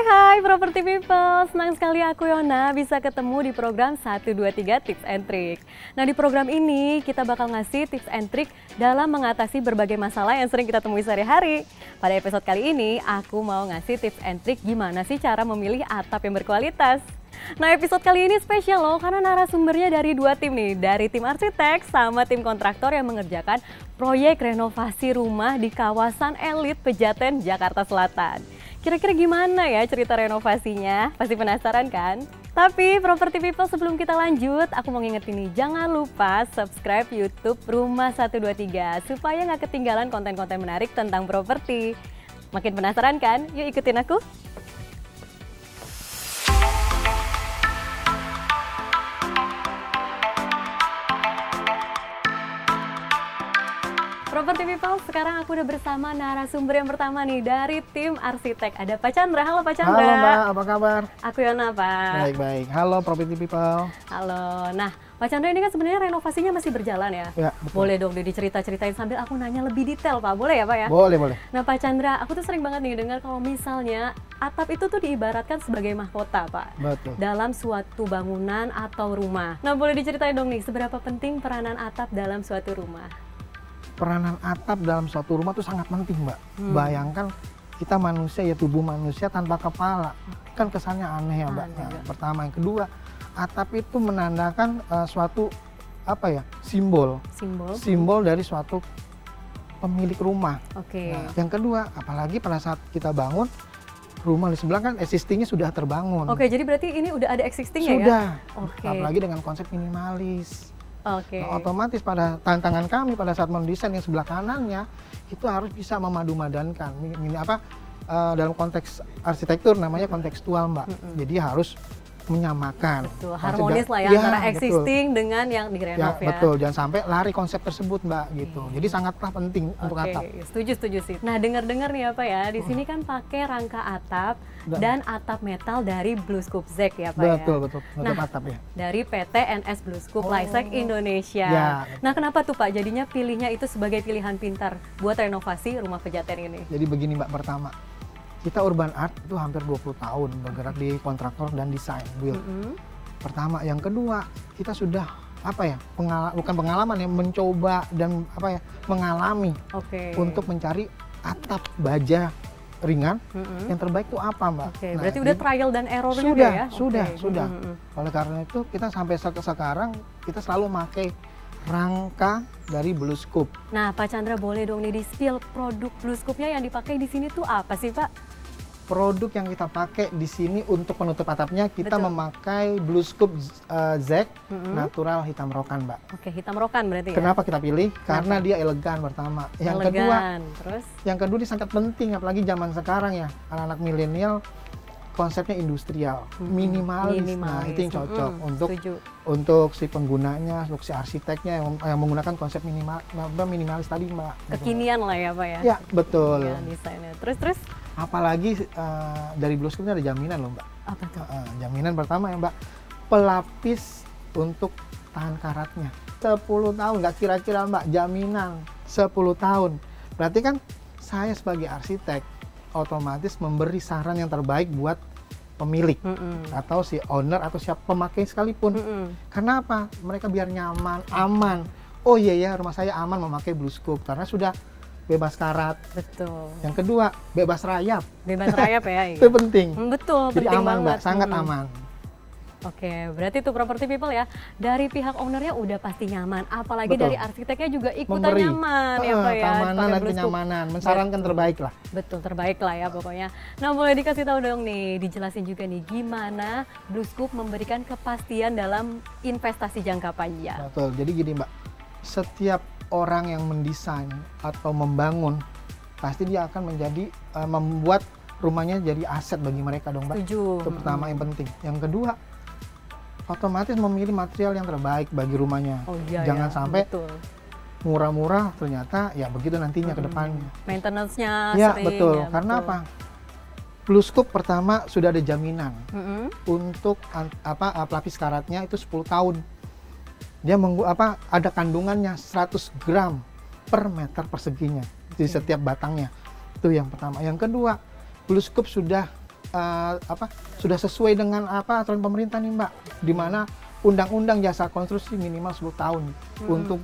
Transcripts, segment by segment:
Hai Property People, senang sekali aku Yona bisa ketemu di program 123 Tips and Trick. Nah di program ini kita bakal ngasih tips and trick dalam mengatasi berbagai masalah yang sering kita temui sehari-hari. Pada episode kali ini aku mau ngasih tips and trick gimana sih cara memilih atap yang berkualitas. Nah episode kali ini spesial loh karena narasumbernya dari dua tim nih, dari tim arsitek sama tim kontraktor yang mengerjakan proyek renovasi rumah di kawasan elit Pejaten, Jakarta Selatan. Kira-kira gimana ya cerita renovasinya? Pasti penasaran kan? Tapi Property People sebelum kita lanjut, aku mau ngingetin nih, jangan lupa subscribe YouTube Rumah 123 supaya nggak ketinggalan konten-konten menarik tentang properti. Makin penasaran kan? Yuk ikutin aku! Property People, sekarang aku udah bersama narasumber yang pertama nih dari tim arsitek. Ada Pak Chandra. Halo Pak Chandra. Halo Mbak, apa kabar? Aku Yona, Pak. Baik-baik. Halo Property People. Halo. Nah, Pak Chandra ini kan sebenarnya renovasinya masih berjalan ya? Ya, betul. Boleh dong dicerita-ceritain sambil aku nanya lebih detail, Pak. Boleh ya, Pak ya? Boleh, boleh. Nah, Pak Chandra, aku tuh sering banget nih dengar kalau misalnya atap itu tuh diibaratkan sebagai mahkota, Pak. Betul. Dalam suatu bangunan atau rumah. Nah, boleh diceritain dong nih, seberapa penting peranan atap dalam suatu rumah? Peranan atap dalam suatu rumah itu sangat penting, Mbak. Bayangkan kita manusia, ya tubuh manusia tanpa kepala. Kan kesannya aneh ya, Mbak. Nah, pertama, yang kedua, atap itu menandakan suatu simbol dari suatu pemilik rumah. Oke. Nah, yang kedua, apalagi pada saat kita bangun rumah di sebelah kan existingnya sudah terbangun. Oke, jadi berarti ini udah ada existing ya? Sudah. Oke. Apalagi dengan konsep minimalis. Oke. Nah, otomatis pada tantangan kami pada saat mendesain yang sebelah kanannya itu harus bisa memadu-madankan. Dalam konteks arsitektur namanya kontekstual, Mbak. Jadi harus menyamakan. Betul, harmonis lah ya, antara existing dengan yang direnov ya. Betul, jangan sampai lari konsep tersebut, Mbak, gitu. Jadi sangatlah penting untuk atap. Setuju sih. Nah, dengar-dengar nih apa ya, di sini kan pakai rangka atap dan atap metal dari BlueScope ZEC ya, Pak Betul. Nah, atap ya. dari PT NS BlueScope Lifestyle Indonesia. Ya. Nah, kenapa tuh Pak jadinya pilihnya itu sebagai pilihan pintar buat renovasi rumah Pejaten ini? Jadi begini, Mbak, pertama, kita Urban Art itu hampir 20 tahun bergerak di kontraktor dan desain build. Pertama, yang kedua, kita sudah bukan pengalaman ya, mencoba dan mengalami untuk mencari atap baja ringan yang terbaik itu apa, Mbak? Nah, berarti udah trial dan error juga ya? Sudah. Oleh karena itu kita sampai sekarang kita selalu pakai rangka dari BlueScope. Nah, Pak Chandra boleh dong nih di-spill produk BlueScope-nya yang dipakai di sini tuh apa sih, Pak? Produk yang kita pakai di sini untuk penutup atapnya kita memakai BlueScope ZEC natural hitam rokan, Mbak. Oke, hitam rokan berarti ya? Kenapa kita pilih? Karena dia elegan pertama. Yang kedua dia sangat penting apalagi zaman sekarang ya, anak-anak milenial konsepnya industrial, minimalis. Nah, itu yang cocok untuk si penggunanya, untuk si arsiteknya yang menggunakan konsep minimalis tadi, Mbak. Kekinian lah ya, Pak ya? Ya, betul. Ya, desainnya. Terus? Apalagi dari BlueScope ini ada jaminan loh, Mbak. Apa tuh? Jaminan pertama ya, Mbak, pelapis untuk tahan karatnya. 10 tahun, nggak kira-kira, Mbak, jaminan 10 tahun. Berarti kan saya sebagai arsitek otomatis memberi saran yang terbaik buat pemilik atau si owner atau siapa pemakai sekalipun. Karena apa? Mereka biar nyaman, aman. Oh iya ya, rumah saya aman memakai BlueScope karena sudah bebas karat. Betul. Yang kedua, bebas rayap. Bebas rayap ya. Itu penting. Betul, jadi penting aman, banget. Mbak, sangat aman. Oke, berarti itu Property People ya, dari pihak ownernya udah pasti nyaman, apalagi dari arsiteknya juga ikutan nyaman ya Pak ya. Keamanan dan kenyamanan, mensarankan terbaik lah. Betul, terbaik lah ya pokoknya. Nah, boleh dikasih tahu dong nih, dijelasin juga nih gimana BlueScope memberikan kepastian dalam investasi jangka panjang. Betul, jadi gini, Mbak, setiap orang yang mendesain atau membangun, pasti dia akan menjadi membuat rumahnya jadi aset bagi mereka dong, Mbak. Setuju. Itu pertama yang penting. Yang kedua, otomatis memilih material yang terbaik bagi rumahnya. Jangan sampai murah-murah ternyata ya begitu nantinya ke depannya. Maintenance-nya ya, sering. Betul. Karena apa? BlueScope pertama sudah ada jaminan untuk pelapis karatnya itu 10 tahun. Dia ada kandungannya 100 gram per meter perseginya di setiap batangnya. Itu yang pertama. Yang kedua, BlueScope sudah sudah sesuai dengan aturan pemerintah nih Mbak, di mana undang-undang jasa konstruksi minimal 10 tahun untuk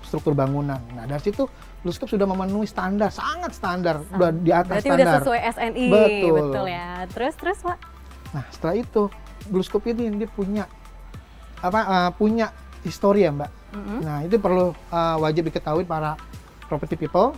struktur bangunan. Nah dari situ BlueScope sudah memenuhi standar, sangat standar, udah di atas berarti standar. udah sesuai SNI, betul ya. Terus Pak? Nah setelah itu BlueScope ini dia punya punya histori ya Mbak. Nah itu perlu wajib diketahui para property people.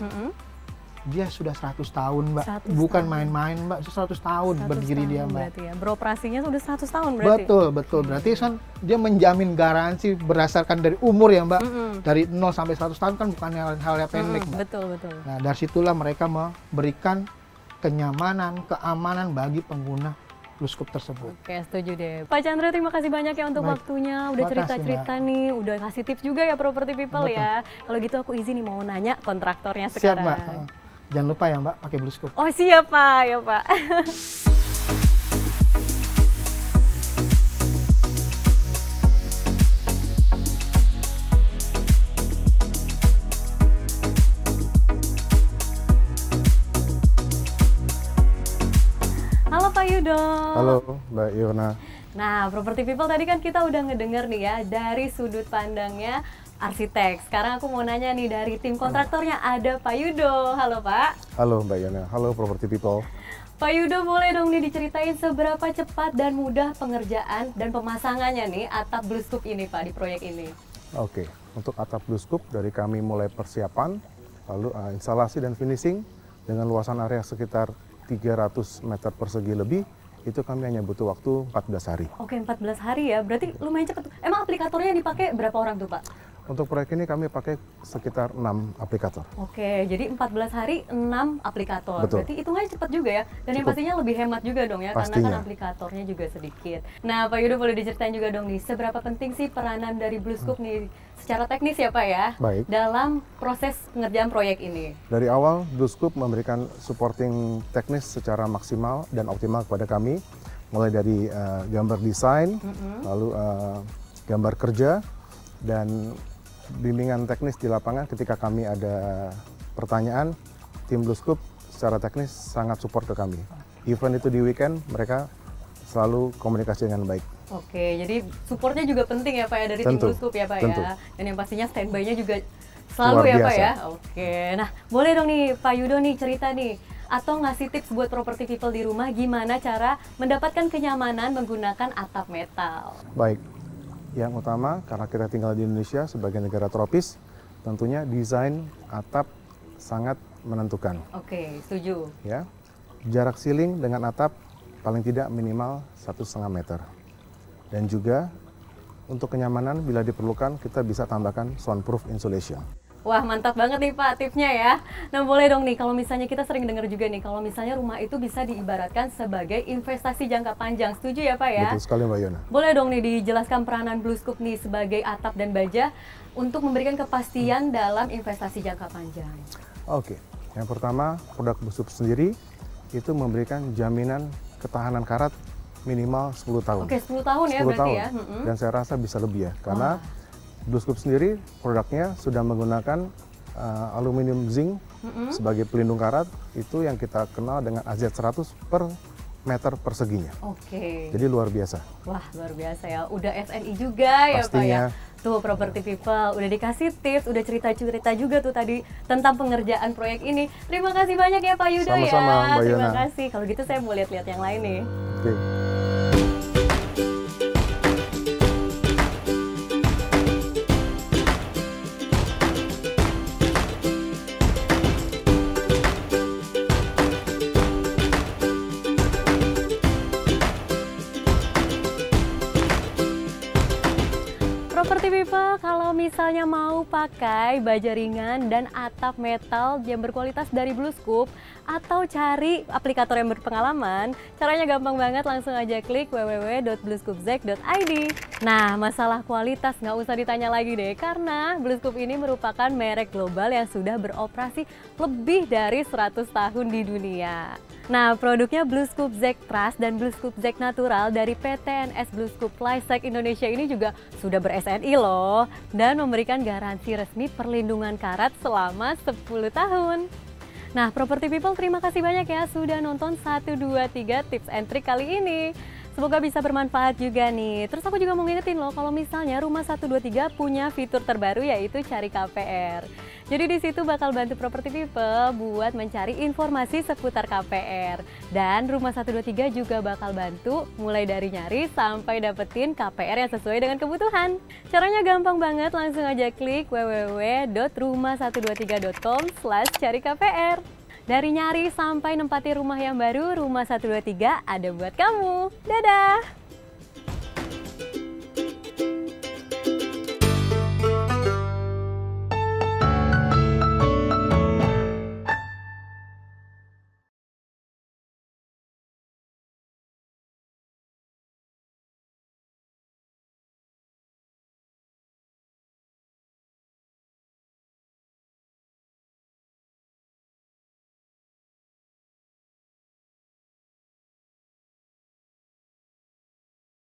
Dia sudah 100 tahun Mbak, bukan main-main Mbak, 100 tahun berdiri dia Mbak. Berarti ya, beroperasinya sudah 100 tahun berarti? Betul, berarti kan dia menjamin garansi berdasarkan dari umur ya Mbak, dari 0 sampai 100 tahun kan bukan hal yang pendek Mbak. Betul. Nah dari situlah mereka memberikan kenyamanan, keamanan bagi pengguna BlueScope tersebut. Oke, setuju deh. Pak Chandra, terima kasih banyak ya untuk waktunya, udah cerita-cerita nih, udah kasih tips juga ya property people ya. Kalau gitu aku izin nih mau nanya kontraktornya sekarang. Siap Mbak. Jangan lupa ya Mbak, pakai BlueScope. Oh siap Pak, ya Pak. Halo Pak Yudo. Halo Mbak Yona. Nah, property people tadi kan kita udah ngedenger nih ya dari sudut pandangnya arsitek. Sekarang aku mau nanya nih dari tim kontraktornya ada Pak Yudo. Halo Pak. Halo Mbak Yona. Halo property people. Pak Yudo boleh dong nih diceritain seberapa cepat dan mudah pengerjaan dan pemasangannya nih atap BlueScope ini Pak di proyek ini. Oke, untuk atap BlueScope dari kami mulai persiapan, lalu instalasi dan finishing dengan luasan area sekitar 300 meter persegi lebih, itu kami hanya butuh waktu 14 hari. Oke, 14 hari ya, berarti lumayan cepat. Emang aplikatornya dipakai berapa orang tuh Pak? Untuk proyek ini kami pakai sekitar 6 aplikator. Oke, jadi 14 hari 6 aplikator. Betul. Berarti hitungannya cepat juga ya. Dan yang pastinya lebih hemat juga dong ya, Pastinya. karena kan aplikatornya juga sedikit. Nah, Pak Yudo boleh diceritain juga dong nih, seberapa penting sih peranan dari BlueScope nih secara teknis ya Pak ya, Baik. dalam proses pengerjaan proyek ini? Dari awal, BlueScope memberikan supporting teknis secara maksimal dan optimal kepada kami, mulai dari gambar desain, lalu gambar kerja, dan bimbingan teknis di lapangan ketika kami ada pertanyaan, tim BlueScope secara teknis sangat support ke kami. Even itu di weekend, mereka selalu komunikasi dengan baik. Oke, jadi supportnya juga penting ya Pak ya dari tim BlueScope ya Pak ya. Dan yang pastinya standby-nya juga selalu luar ya biasa. Pak ya. Oke, nah boleh dong nih Pak Yudo nih cerita nih, atau ngasih tips buat property people di rumah gimana cara mendapatkan kenyamanan menggunakan atap metal. Baik, yang utama karena kita tinggal di Indonesia sebagai negara tropis, tentunya desain atap sangat menentukan. Oke, setuju. Ya, jarak ceiling dengan atap paling tidak minimal 1,5 meter. Dan juga untuk kenyamanan bila diperlukan kita bisa tambahkan soundproof insulation. Wah, mantap banget nih Pak tipsnya ya. Nah boleh dong nih, kalau misalnya kita sering dengar juga nih, kalau misalnya rumah itu bisa diibaratkan sebagai investasi jangka panjang. Setuju ya Pak ya? Betul sekali Mbak Yona. Boleh dong nih dijelaskan peranan BlueScope nih sebagai atap dan baja untuk memberikan kepastian dalam investasi jangka panjang. Oke, yang pertama produk BlueScope sendiri itu memberikan jaminan ketahanan karat minimal 10 tahun. Oke, 10 tahun ya 10 berarti tahun. ya. Dan saya rasa bisa lebih ya, karena BlueScope sendiri produknya sudah menggunakan aluminium zinc sebagai pelindung karat, itu yang kita kenal dengan AZ100 per meter perseginya. Oke. Jadi luar biasa. Wah, luar biasa ya. Udah SNI juga ya Pak ya. Tuh property people, udah dikasih tips, udah cerita-cerita juga tuh tadi tentang pengerjaan proyek ini. Terima kasih banyak ya Pak Yudo. Sama-sama, ya. Mbak Terima Yona. kasih. Kalau gitu saya mau lihat-lihat yang lain nih. Oke. Property people, kalau misalnya mau pakai baja ringan dan atap metal yang berkualitas dari BlueScope atau cari aplikator yang berpengalaman, caranya gampang banget, langsung aja klik www.bluescopezec.id. Nah, masalah kualitas nggak usah ditanya lagi deh, karena BlueScope ini merupakan merek global yang sudah beroperasi lebih dari 100 tahun di dunia. Nah, produknya BlueScope Zec Trust dan BlueScope Zec Natural dari PTNS BlueScope Lifestyle Indonesia ini juga sudah ber-SNI loh, dan memberikan garansi resmi perlindungan karat selama 10 tahun. Nah, Property People terima kasih banyak ya sudah nonton 123 tips and trick kali ini. Semoga bisa bermanfaat juga nih. Terus aku juga mau ngingetin loh kalau misalnya Rumah 123 punya fitur terbaru yaitu cari KPR. Jadi di situ bakal bantu Property People buat mencari informasi seputar KPR. Dan Rumah 123 juga bakal bantu mulai dari nyari sampai dapetin KPR yang sesuai dengan kebutuhan. Caranya gampang banget, langsung aja klik www.rumah123.com/cari KPR. Dari nyari sampai nempati rumah yang baru, Rumah 123 ada buat kamu. Dadah!